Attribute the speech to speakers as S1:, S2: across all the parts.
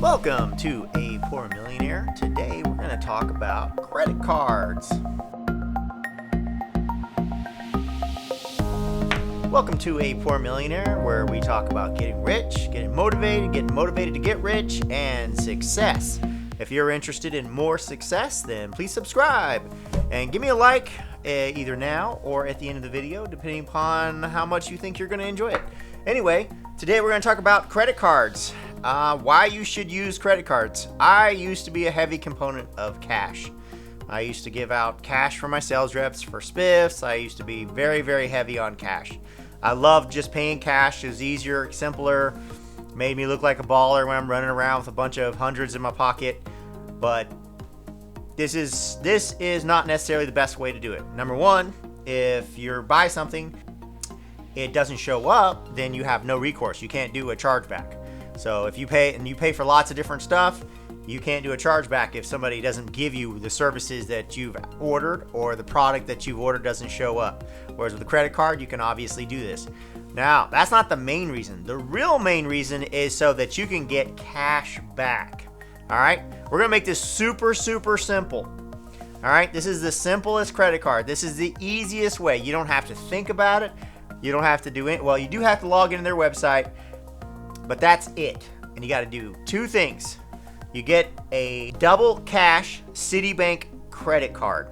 S1: Welcome to A Poor Millionaire. Today we're going to talk about credit cards. Welcome to A Poor Millionaire, where we talk about getting rich, getting motivated to get rich, and success. If you're interested in more success, then please subscribe and give me a like either now or at the end of the video, depending upon how much you think you're going to enjoy it. Anyway, today we're going to talk about credit cards. Why you should use credit cards. I used to be a heavy component of cash. I used to give out cash for my sales reps for spiffs. I used to be very, very heavy on cash. I loved just paying cash. It was easier, simpler, made me look like a baller when I'm running around with a bunch of hundreds in my pocket. But this is not necessarily the best way to do it. Number one, if you buy something, it doesn't show up, then you have no recourse. You can't do a chargeback. So if you pay for lots of different stuff, you can't do a chargeback if somebody doesn't give you the services that you've ordered or the product that you've ordered doesn't show up. Whereas with a credit card, you can obviously do this. Now, that's not the main reason. The real main reason is so that you can get cash back. All right? We're going to make this super, super simple. All right? This is the simplest credit card. This is the easiest way. You don't have to think about it. You don't have to do it. Well, you do have to log into their website. But that's it. And you got to do two things. You get a double cash Citibank credit card.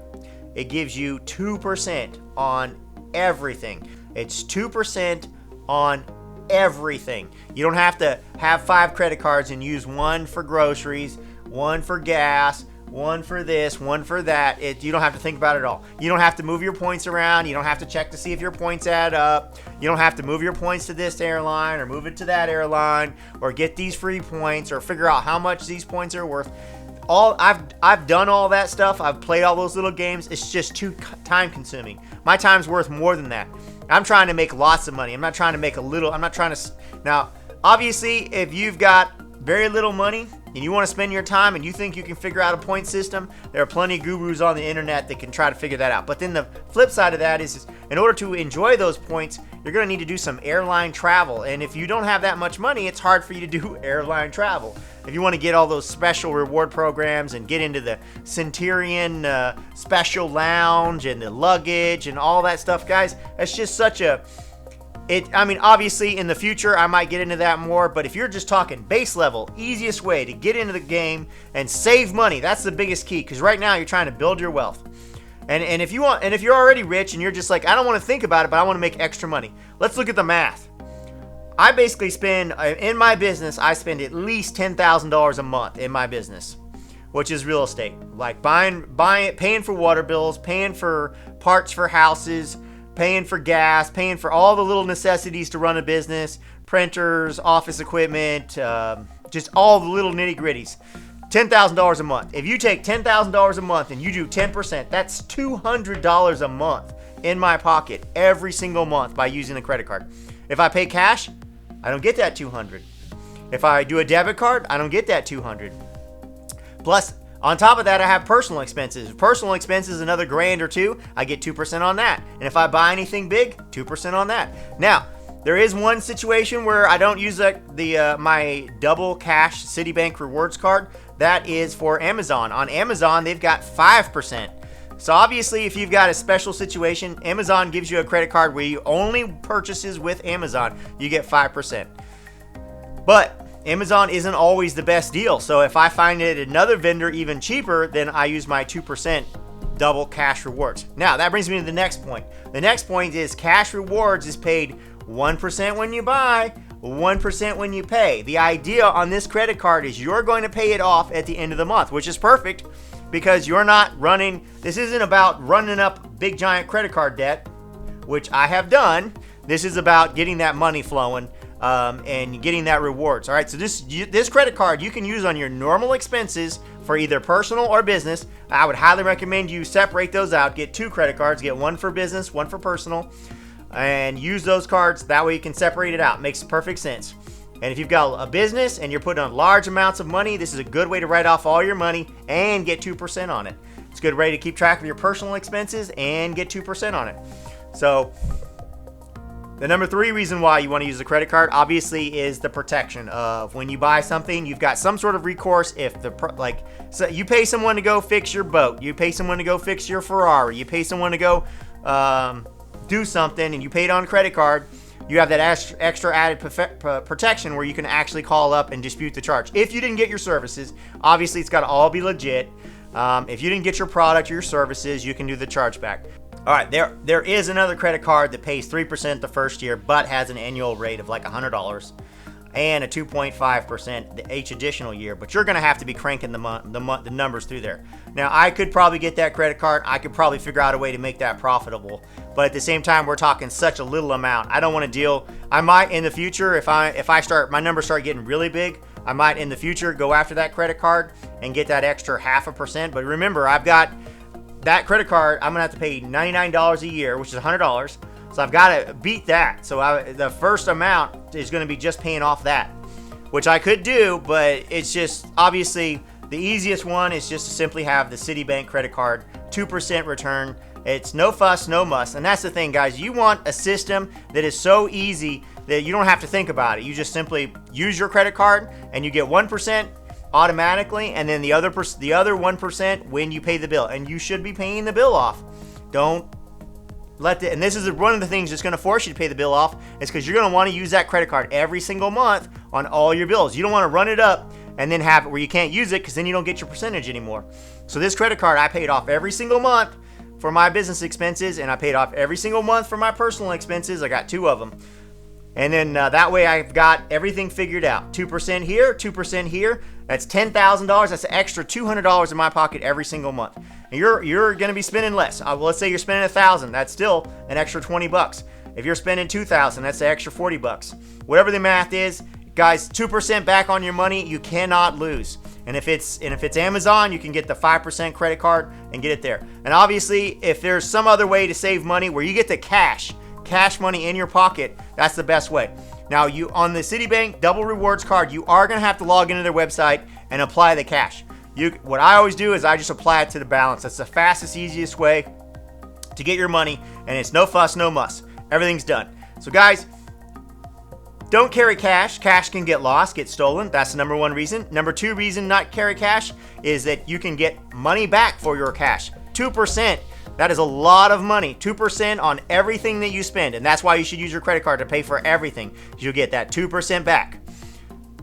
S1: It gives you 2% on everything. It's 2% on everything. You don't have to have 5 credit cards and use one for groceries, one for gas, one for this, one for that. You don't have to think about it at all. You don't have to move your points around. You don't have to check to see if your points add up. You don't have to move your points to this airline or move it to that airline or get these free points or figure out how much these points are worth. I've done all that stuff. I've played all those little games. It's just too time consuming. My time's worth more than that. I'm trying to make lots of money. I'm not trying to make a little. I'm not trying to. Now, obviously, if you've got very little money and you want to spend your time and you think you can figure out a point system, there are plenty of gurus on the internet that can try to figure that out. But then the flip side of that is in order to enjoy those points, you're going to need to do some airline travel. And if you don't have that much money, it's hard for you to do airline travel. If you want to get all those special reward programs and get into the Centurion special lounge and the luggage and all that stuff, guys, that's just such a... obviously in the future I might get into that more, but if you're just talking base level, easiest way to get into the game and save money, that's the biggest key, because right now you're trying to build your wealth. And if you're already rich and you're just like, I don't want to think about it, but I want to make extra money. Let's look at the math. I basically spend, in my business, I spend at least $10,000 a month in my business, which is real estate. Like paying for water bills, paying for parts for houses, paying for gas, paying for all the little necessities to run a business, printers, office equipment, just all the little nitty gritties. $10,000 a month. If you take $10,000 a month and you do 10%, that's $200 a month in my pocket every single month by using a credit card. If I pay cash, I don't get that $200. If I do a debit card, I don't get that $200. Plus, on top of that, I have personal expenses. Personal expenses, another $1,000 or $2,000, I get 2% on that. And if I buy anything big, 2% on that. Now, there is one situation where I don't use my double cash Citibank rewards card. That is for Amazon. On Amazon, they've got 5%. So obviously, if you've got a special situation, Amazon gives you a credit card where you only purchases with Amazon, you get 5%. But Amazon isn't always the best deal. So if I find it another vendor even cheaper, then I use my 2% double cash rewards. Now, that brings me to the next point. The next point is cash rewards is paid 1% when you buy, 1% when you pay. The idea on this credit card is you're going to pay it off at the end of the month, which is perfect because you're not running. This isn't about running up big giant credit card debt, which I have done. This is about getting that money flowing and getting that rewards. All right, so this credit card you can use on your normal expenses for either personal or business. I would highly recommend you separate those out. Get 2 credit cards. Get one for business, one for personal, and use those cards. That way you can separate it out. Makes perfect sense. And if you've got a business and you're putting on large amounts of money, this is a good way to write off all your money and get 2% on it. It's a good way to keep track of your personal expenses and get 2% on it. So The number 3 reason why you want to use a credit card, obviously, is the protection of when you buy something, you've got some sort of recourse. If so you pay someone to go fix your boat, you pay someone to go fix your Ferrari, you pay someone to go do something, and you paid on a credit card, you have that extra added protection where you can actually call up and dispute the charge. If you didn't get your services, obviously it's got to all be legit. If you didn't get your product or your services, you can do the chargeback. All right, there is another credit card that pays 3% the first year, but has an annual rate of like $100 and a 2.5% each additional year. But you're going to have to be cranking the numbers through there. Now, I could probably get that credit card. I could probably figure out a way to make that profitable. But at the same time, we're talking such a little amount. I don't want to deal. I might in the future, if my numbers start getting really big, I might in the future go after that credit card and get that extra 0.5%. But remember, I've got that credit card, I'm going to have to pay $99 a year, which is $100. So I've got to beat that. So the first amount is going to be just paying off that, which I could do, but it's just obviously the easiest one is just to simply have the Citibank credit card, 2% return. It's no fuss, no muss. And that's the thing, guys. You want a system that is so easy that you don't have to think about it. You just simply use your credit card and you get 1% automatically, and then the other 1% when you pay the bill. And you should be paying the bill off. Don't and this is one of the things that's going to force you to pay the bill off, is because you're going to want to use that credit card every single month on all your bills. You don't want to run it up and then have it where you can't use it, because then you don't get your percentage anymore. So this credit card, I paid off every single month for my business expenses, and I paid off every single month for my personal expenses. I got 2 of them. And then that way I've got everything figured out. 2% here, 2% here. That's $10,000. That's an extra $200 in my pocket every single month. And you're going to be spending less. Let's say you're spending $1,000. That's still an extra $20. If you're spending $2,000, that's an extra $40. Whatever the math is, guys, 2% back on your money, you cannot lose. And if it's Amazon, you can get the 5% credit card and get it there. And obviously, if there's some other way to save money where you get the cash money in your pocket, that's the best way. Now, you on the Citibank Double Rewards card, you are going to have to log into their website and apply the cash. What I always do is I just apply it to the balance. That's the fastest, easiest way to get your money, and it's no fuss, no muss. Everything's done. So guys, don't carry cash. Cash can get lost, get stolen. That's the number 1 reason. Number 2 reason not carry cash is that you can get money back for your cash. 2%. That is a lot of money. 2% on everything that you spend. And that's why you should use your credit card to pay for everything. You'll get that 2% back.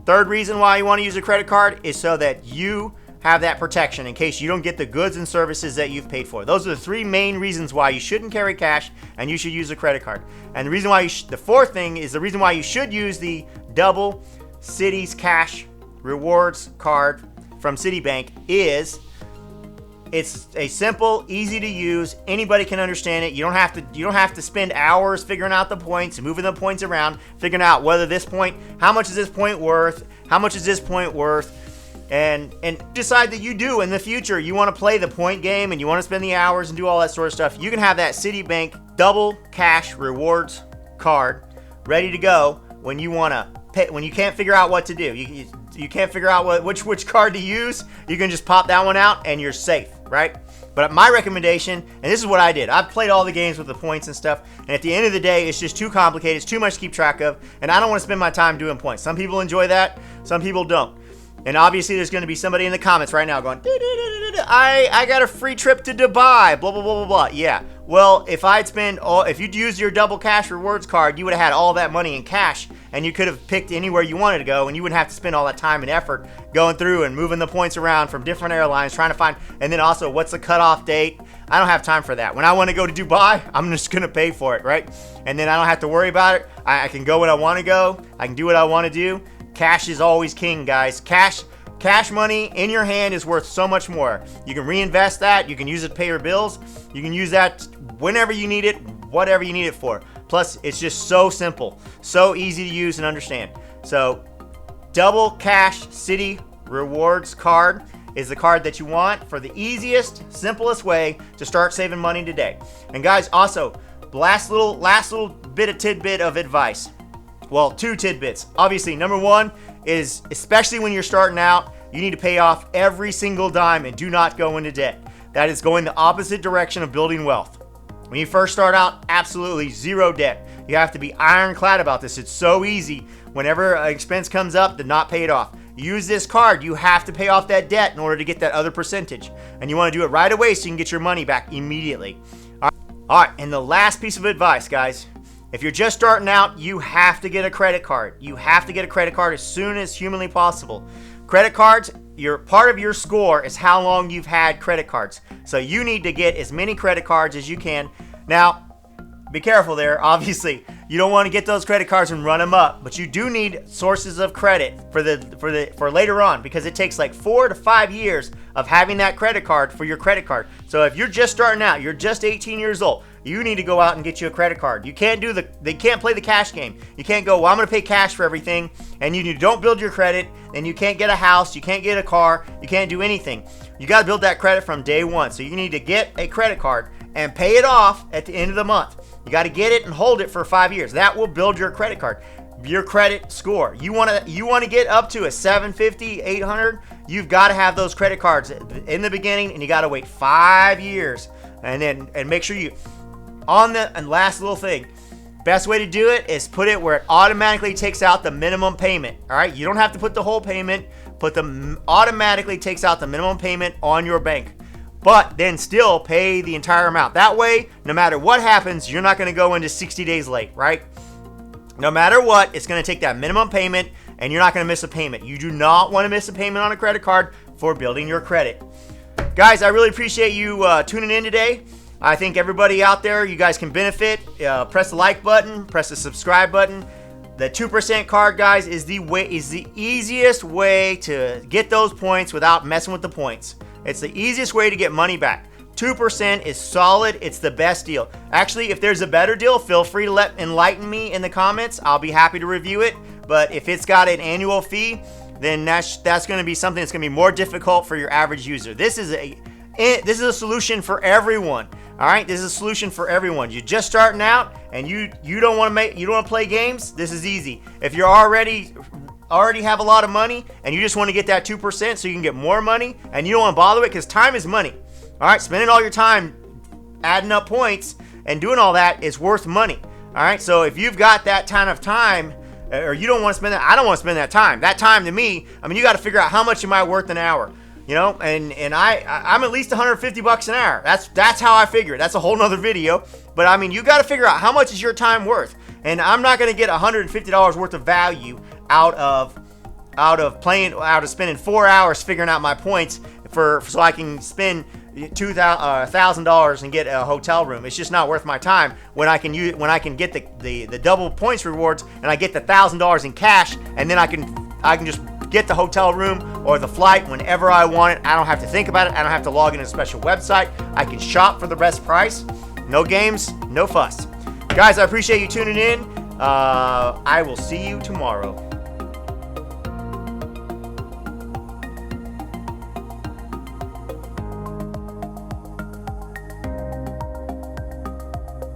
S1: Third reason why you want to use a credit card is so that you have that protection in case you don't get the goods and services that you've paid for. Those are the 3 main reasons why you shouldn't carry cash and you should use a credit card. And the reason why the 4th thing is the reason why you should use the Double Cities Cash Rewards card from Citibank is it's a simple, easy to use. Anybody can understand it. You don't have to spend hours figuring out the points, moving the points around, figuring out whether this point, how much is this point worth, how much is this point worth, and decide that you do in the future. You want to play the point game and you want to spend the hours and do all that sort of stuff. You can have that Citibank Double Cash Rewards card ready to go when you want to pay, when you can't figure out what to do. You can't figure out which card to use. You can just pop that one out and you're safe, right? But my recommendation, and this is what I did, I've played all the games with the points and stuff, and at the end of the day, it's just too complicated, it's too much to keep track of, and I don't want to spend my time doing points. Some people enjoy that, some people don't. And obviously there's going to be somebody in the comments right now going, I got a free trip to Dubai, blah, blah, blah, blah, blah. Yeah, well, if you'd used your Double Cash Rewards card, you would have had all that money in cash, and you could have picked anywhere you wanted to go, and you wouldn't have to spend all that time and effort going through and moving the points around from different airlines, trying to find, and then also, what's the cutoff date? I don't have time for that. When I want to go to Dubai, I'm just going to pay for it, right? And then I don't have to worry about it. I can go when I want to go. I can do what I want to do. Cash is always king, guys. Cash money in your hand is worth so much more. You can reinvest that. You can use it to pay your bills. You can use that whenever you need it, whatever you need it for. Plus, it's just so simple, so easy to use and understand. So, Double Cash City Rewards card is the card that you want for the easiest, simplest way to start saving money today. And guys, also, last little bit of tidbit of advice. Well, 2 tidbits. Obviously, number 1 is, especially when you're starting out, you need to pay off every single dime and do not go into debt. That is going the opposite direction of building wealth. When you first start out, absolutely 0 debt. You have to be ironclad about this. It's so easy whenever an expense comes up to not pay it off. Use this card. You have to pay off that debt in order to get that other percentage. And you want to do it right away so you can get your money back immediately. All right, and the last piece of advice, guys. If you're just starting out, you have to get a credit card. You have to get a credit card as soon as humanly possible. Credit cards, part of your score is how long you've had credit cards. So you need to get as many credit cards as you can. Now, be careful there. Obviously, you don't want to get those credit cards and run them up, but you do need sources of credit for later on, because it takes like 4 to 5 years of having that credit card for your credit card. So if you're just starting out, you're just 18 years old, you need to go out and get you a credit card. You can't they can't play the cash game. You can't go, well, I'm going to pay cash for everything, and you don't build your credit, and you can't get a house, you can't get a car, you can't do anything. You got to build that credit from day one. So you need to get a credit card and pay it off at the end of the month. You got to get it and hold it for 5 years. That will build your credit card, your credit score. You want to get up to a 750, 800. You've got to have those credit cards in the beginning, and you got to wait 5 years, and make sure you and last little thing. Best way to do it is put it where it automatically takes out the minimum payment. All right, you don't have to put the whole payment. Automatically takes out the minimum payment on your bank. But then still pay the entire amount. That way, no matter what happens, you're not going to go into 60 days late, right? No matter what, it's going to take that minimum payment, and you're not going to miss a payment. You do not want to miss a payment on a credit card for building your credit. Guys, I really appreciate you tuning in today. I think everybody out there, you guys can benefit. Press the like button, press the subscribe button. The 2% card, guys, is the easiest way to get those points without messing with the points. It's the easiest way to get money back. 2% is solid. It's the best deal. Actually, if there's a better deal, feel free to enlighten me in the comments. I'll be happy to review it. But if it's got an annual fee, then that's going to be something that's going to be more difficult for your average user. This is a solution for everyone. All right, this is a solution for everyone. You're just starting out and you don't want to play games. This is easy. If you're already have a lot of money and you just want to get that 2% so you can get more money, and you don't want to bother it, because time is money. All right, spending all your time adding up points and doing all that is worth money. All right, so if you've got that kind of time, or you don't want to spend that, I don't want to spend that time. That time to me, I mean, you got to figure out how much am I worth an hour. You know, and I'm at least $150 an hour. That's how I figure it. That's a whole nother video. But I mean, you got to figure out how much is your time worth. And I'm not going to get $150 worth of value out of spending 4 hours figuring out my points so I can spend $1,000 and get a hotel room. It's just not worth my time when I can get the double points rewards, and I get the $1,000 in cash, and then I can just get the hotel room or the flight whenever I want it. I don't have to think about it. I don't have to log in a special website. I can shop for the best price. No games, no fuss. Guys, I appreciate you tuning in. I will see you tomorrow.